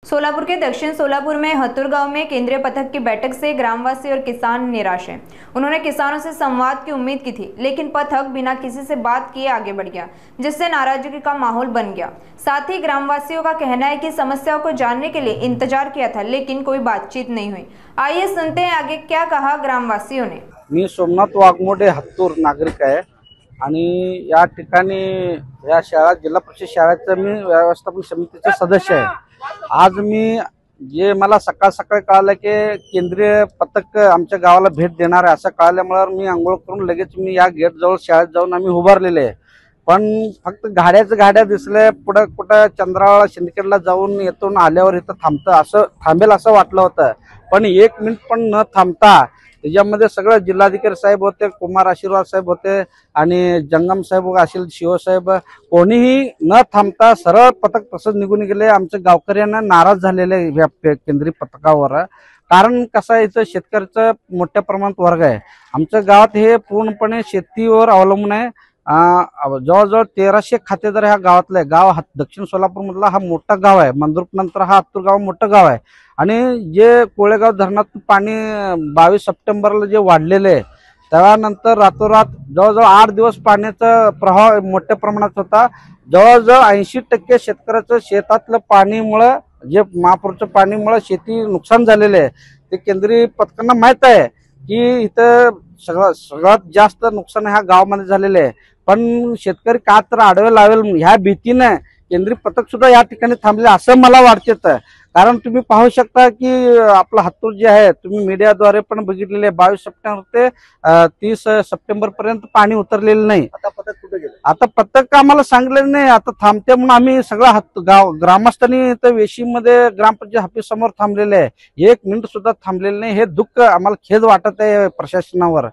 सोलापुर के दक्षिण सोलापुर में हतुर गांव में केंद्रीय पथक की बैठक से ग्रामवासी और किसान निराश हैं। उन्होंने किसानों से संवाद की उम्मीद की थी, लेकिन पथक बिना किसी से बात किए आगे बढ़ गया, जिससे नाराजगी का माहौल बन गया। साथ ही ग्रामवासियों का कहना है कि समस्याओं को जानने के लिए इंतजार किया था, लेकिन कोई बातचीत नहीं हुई। आइए सुनते हैं आगे क्या कहा ग्रामवासियों ने। मी सोमनाथ वाघमोडे हत्तूर नागरिक आहे आणि या ठिकाणी या शाळा जिल्हा परिषद शाळेचं मी व्यवस्थापन समितीचे सदस्य आहे। आज मी जे मला सकाळ सकाळी कळालं की केंद्रीय पथक आमच्या गावाला भेट देणार आहे असं कळल्यामुळे मी आंघोळ करून लगेच मी या गेट जवळ शाळेत जाऊन आम्ही उभारलेले आहे। पण फक्त गाड्या दिसले, पुढे कुठं चंद्राळा सिंदखेडला जाऊन येतून आल्यावर इथं थांबेल असं वाटलं होतं, पण 1 मिनिट पण न थांबता त्याच्यामध्ये सगळं जिल्हाधिकारी साहेब होते, कुमार आशीर्वाद साहेब होते आणि जंगम साहेब असेल, शिवसाहेब, कोणीही न थांबता सरळ पथक तसंच निघून गेले। आमच्या गावकऱ्यांना नाराज झालेले या केंद्रीय पथकावर। कारण कसं आहे, इथं शेतकऱ्याचं मोठ्या प्रमाणात वर्ग आहे। आमच्या गावात हे पूर्णपणे शेतीवर अवलंबून आहे। जवळजवळ 1300 खातेदार ह्या गावातले गाव दक्षिण सोलापूर मधला हा मोठा गाव आहे। मंद्रुप नंतर हा हत्तूर गाव मोठं गाव आहे आणि जे कोळेगाव धरणात पाणी 22 सप्टेंबरला जे वाढलेले आहे त्यानंतर रातोरात जवळजवळ 8 दिवस पाण्याचा प्रवाह मोठ्या प्रमाणात होता। जवळजवळ 80% शेतकऱ्याचं शेतातलं पाणीमुळे, जे महापूरच्या पाणीमुळे शेती नुकसान झालेले आहे। ते केंद्रीय पथकांना माहित आहे की इथं सगळ्यात जास्त नुकसान ह्या गावामध्ये झालेले आहे, पण शेतकरी का तर आडवे लावेल ह्या भीतीने केंद्रीय पथक सुद्धा या ठिकाणी थांबले असं मला वाटतं। कारण तुम्ही पाहू शकता की आपलं हत्तूर जे आहे, तुम्ही मीडियाद्वारे पण बघितलेले आहे, 22 सप्टेंबर ते 30 सप्टेंबर पर्यंत पाणी उतरलेलं नाही। आता पथक कुठे गेले? आता पथक आम्हाला सांगलेलं नाही, आता थांबते म्हणून आम्ही सगळं गाव ग्रामस्थांनी इथं वेशीमध्ये ग्रामपंचायत ऑफिस समोर थांबलेले आहे। 1 मिनिट सुद्धा थांबलेलं नाही। हे दुःख आम्हाला खेद वाटत आहे प्रशासनावर।